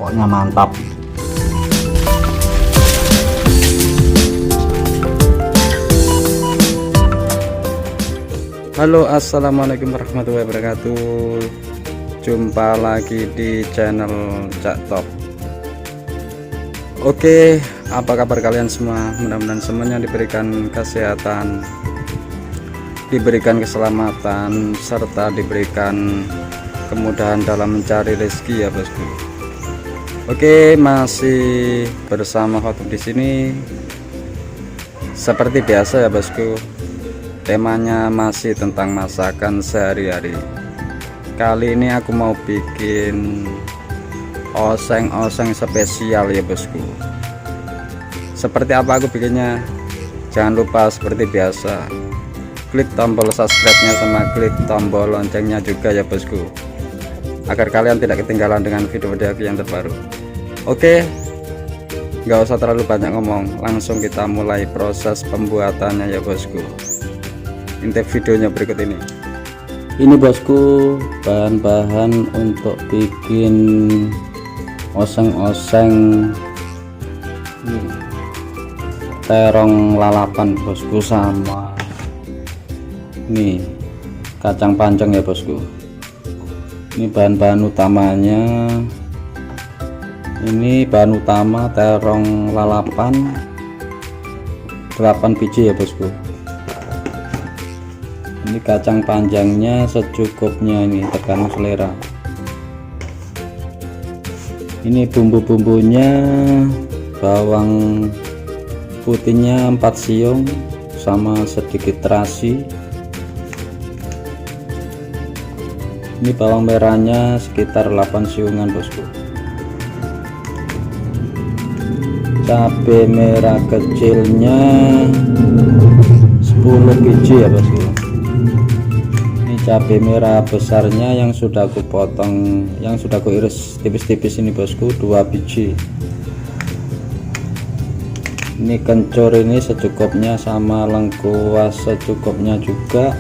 pokoknya mantap. Halo, assalamualaikum warahmatullahi wabarakatuh. Jumpa lagi di channel Cak Top. Oke, apa kabar kalian semua? Mudah-mudahan semuanya diberikan kesehatan, diberikan keselamatan, serta diberikan kemudahan dalam mencari rezeki ya bosku. Oke, masih bersama Khotib di sini. Seperti biasa ya bosku, temanya masih tentang masakan sehari-hari. Kali ini aku mau bikin oseng-oseng spesial ya bosku. Seperti apa aku bikinnya? Jangan lupa seperti biasa, klik tombol subscribe-nya sama klik tombol loncengnya juga ya bosku, agar kalian tidak ketinggalan dengan video-video yang terbaru. Oke, nggak usah terlalu banyak ngomong, langsung kita mulai proses pembuatannya ya bosku. Intip videonya berikut ini. Ini bosku, bahan-bahan untuk bikin oseng-oseng terong lalapan bosku, sama nih kacang panjang ya bosku. Ini bahan-bahan utamanya. Ini bahan utama terong lalapan 8 biji ya bosku. Ini kacang panjangnya secukupnya, ini tergantung selera. Ini bumbu-bumbunya, bawang putihnya 4 siung sama sedikit terasi. Ini bawang merahnya sekitar 8 siungan bosku. Cabai merah kecilnya 10 biji ya bosku. Cabai merah besarnya yang sudah aku potong, yang sudah aku iris tipis-tipis ini bosku, 2 biji. Ini kencur ini secukupnya, sama lengkuas secukupnya juga.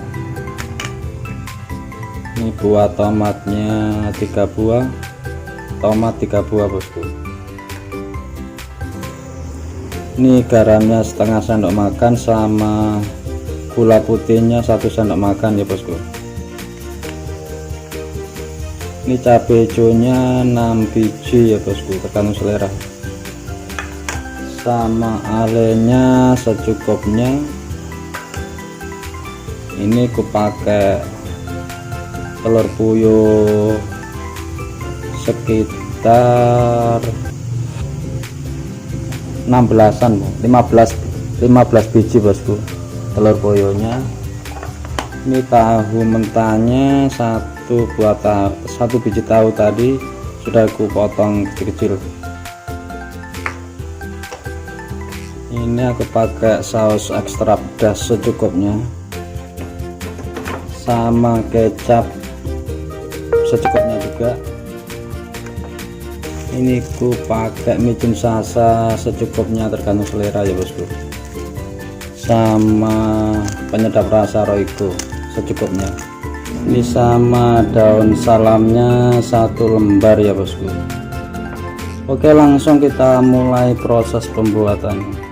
Ini buah tomatnya 3 buah, tomat 3 buah bosku. Ini garamnya setengah sendok makan, sama gula putihnya 1 sendok makan ya bosku. Ini cabai hijaunya 6 biji ya bosku, tergantung selera. Sama alenya secukupnya. Ini ku pakai telur puyuh sekitar 16-an, 15 biji bosku telur puyuhnya. Ini tahu mentahnya 1 biji tahu tadi sudah aku potong kecil-kecil. Ini aku pakai saus ekstra pedas secukupnya, sama kecap secukupnya juga. Ini ku pakai micin sasa secukupnya, tergantung selera ya bosku, sama penyedap rasa Royco secukupnya. Ini sama daun salamnya 1 lembar ya bosku. Oke, langsung kita mulai proses pembuatannya.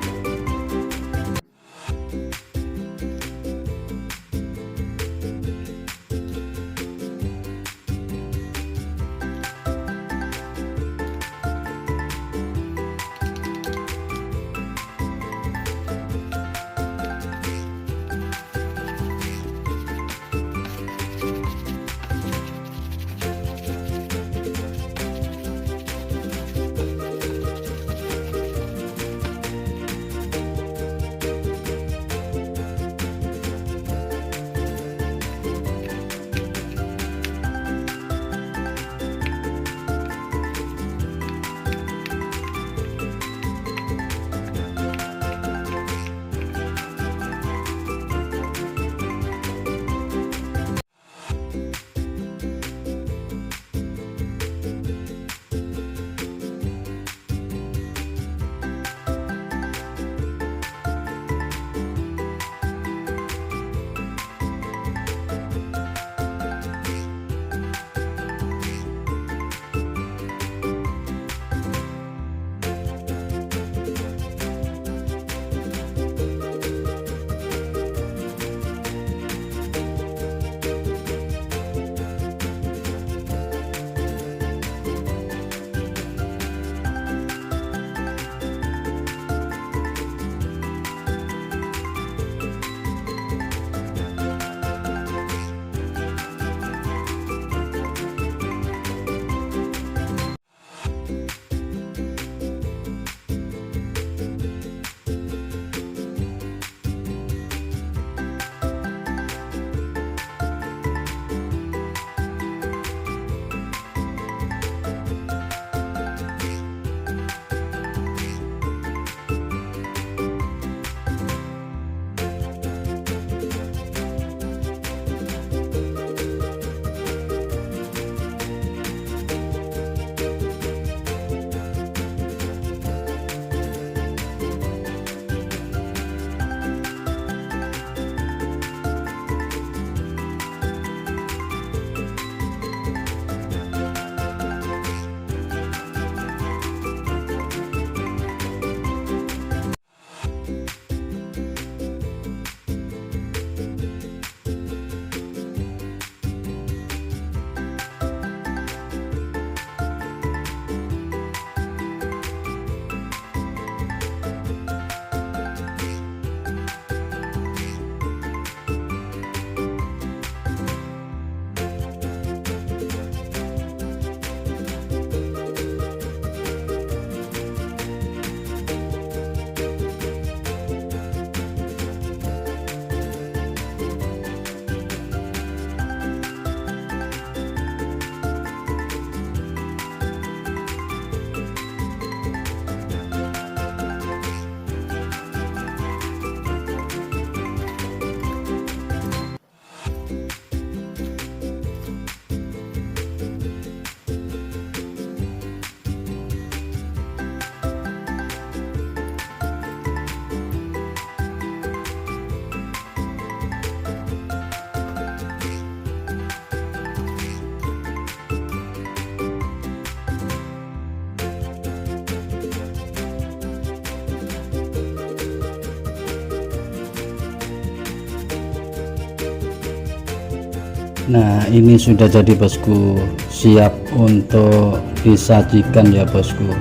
Nah, ini sudah jadi bosku, siap untuk disajikan ya bosku.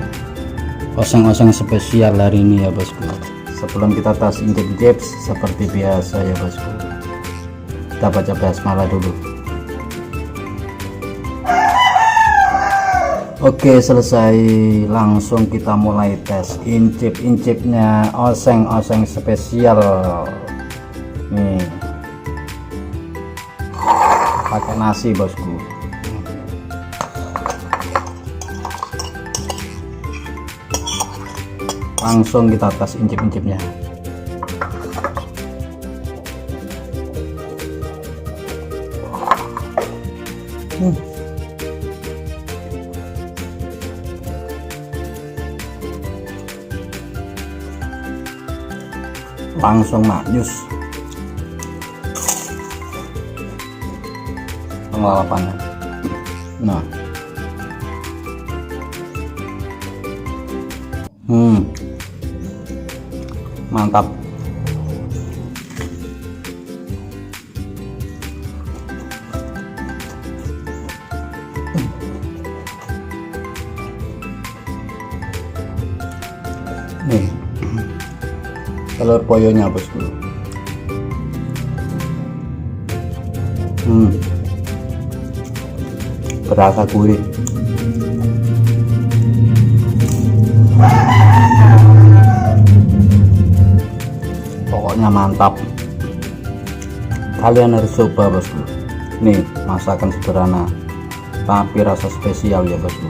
Oseng-oseng spesial hari ini ya bosku. Sebelum kita tas intip-intip seperti biasa ya bosku, kita baca basmalah dulu. Oke, selesai, langsung kita mulai tes incip-incipnya oseng-oseng spesial nih, pakai nasi bosku. Langsung kita tes incip-incipnya. Langsung maknyus pengelalapannya. Nah, mantap. Nih telur poyonya bosku. Berasa gurih. Pokoknya mantap. Kalian harus coba bosku. Nih masakan sederhana tapi rasa spesial ya bosku.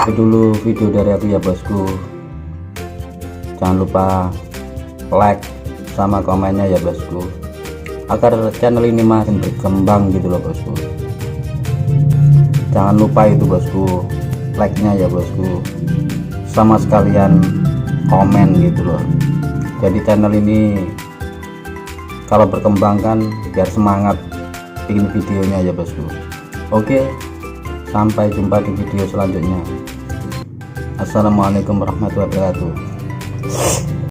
Itu dulu video dari aku ya bosku. Jangan lupa like sama komennya ya bosku, agar channel ini makin berkembang gitu loh bosku. Jangan lupa itu bosku, like nya ya bosku, sama sekalian komen gitu loh. Jadi channel ini kalau berkembang kan biar semangat bikin videonya ya bosku. Oke, sampai jumpa di video selanjutnya. Assalamualaikum warahmatullahi wabarakatuh.